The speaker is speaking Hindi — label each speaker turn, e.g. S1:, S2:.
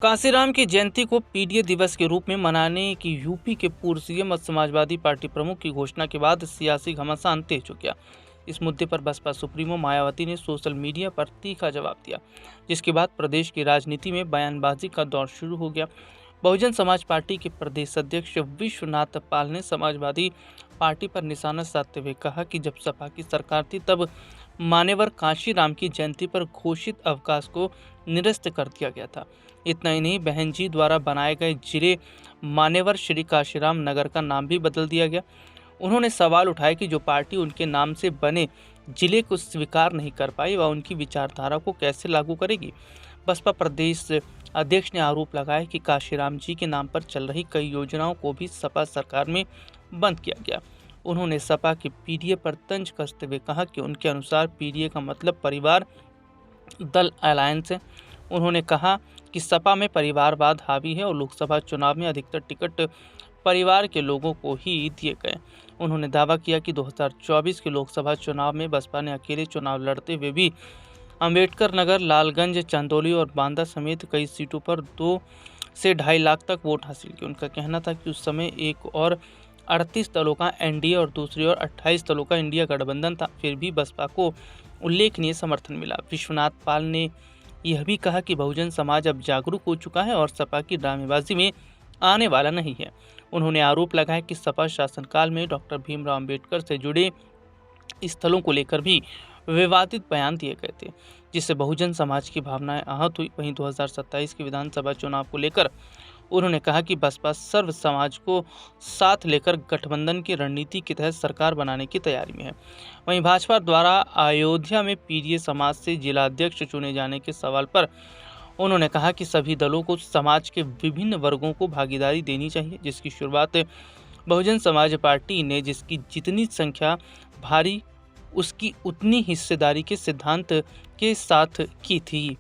S1: कांशीराम की जयंती को पीडीए दिवस के रूप में मनाने की यूपी के पूर्व सीएम और समाजवादी पार्टी प्रमुख की घोषणा के बाद सियासी घमासान तेज हो गया। इस मुद्दे पर बसपा सुप्रीमो मायावती ने सोशल मीडिया पर तीखा जवाब दिया, जिसके बाद प्रदेश की राजनीति में बयानबाजी का दौर शुरू हो गया। बहुजन समाज पार्टी के प्रदेश अध्यक्ष विश्वनाथ पाल ने समाजवादी पार्टी पर निशाना साधते हुए कहा कि जब सपा की सरकार थी तब मान्यवर कांशीराम की जयंती पर घोषित अवकाश को निरस्त कर दिया गया था। इतना ही नहीं, बहन जी द्वारा बनाए गए जिले मान्यवर श्री कांशीराम नगर का नाम भी बदल दिया गया। उन्होंने सवाल उठाया कि जो पार्टी उनके नाम से बने जिले को स्वीकार नहीं कर पाई वह उनकी विचारधारा को कैसे लागू करेगी। बसपा प्रदेश अध्यक्ष ने आरोप लगाया कि कांशीराम जी के नाम पर चल रही कई योजनाओं को भी सपा सरकार में बंद किया गया। उन्होंने सपा के पीडीए पर तंज कसते हुए कहा कि उनके अनुसार पीडीए का मतलब परिवार दल अलायंस है। उन्होंने कहा कि सपा में परिवारवाद हावी है और लोकसभा चुनाव में अधिकतर टिकट परिवार के लोगों को ही दिए गए। उन्होंने दावा किया कि 2024 के लोकसभा चुनाव में बसपा ने अकेले चुनाव लड़ते हुए भी अंबेडकर नगर, लालगंज, चंदौली और बांदा समेत कई सीटों पर 2 से 2.5 लाख तक वोट हासिल किए। उनका कहना था कि उस समय एक और 38 दलों का एनडीए और दूसरी ओर 28 दलों का इंडिया गठबंधन था, फिर भी बसपा को उल्लेखनीय समर्थन मिला। विश्वनाथ पाल ने यह भी कहा कि बहुजन समाज अब जागरूक हो चुका है और सपा की ड्रामेबाजी में आने वाला नहीं है। उन्होंने आरोप लगाया कि सपा शासनकाल में डॉक्टर भीमराव अंबेडकर से जुड़े स्थलों को लेकर भी विवादित बयान दिए गए थे, जिससे बहुजन समाज की भावनाएं आहत हुई। वहीं 2027 के विधानसभा चुनाव को लेकर उन्होंने कहा कि बसपा सर्व समाज को साथ लेकर गठबंधन की रणनीति के तहत सरकार बनाने की तैयारी में है। वहीं भाजपा द्वारा अयोध्या में पीडीए समाज से जिलाध्यक्ष चुने जाने के सवाल पर उन्होंने कहा कि सभी दलों को समाज के विभिन्न वर्गों को भागीदारी देनी चाहिए, जिसकी शुरुआत बहुजन समाज पार्टी ने जिसकी जितनी संख्या भारी उसकी उतनी हिस्सेदारी के सिद्धांत के साथ की थी।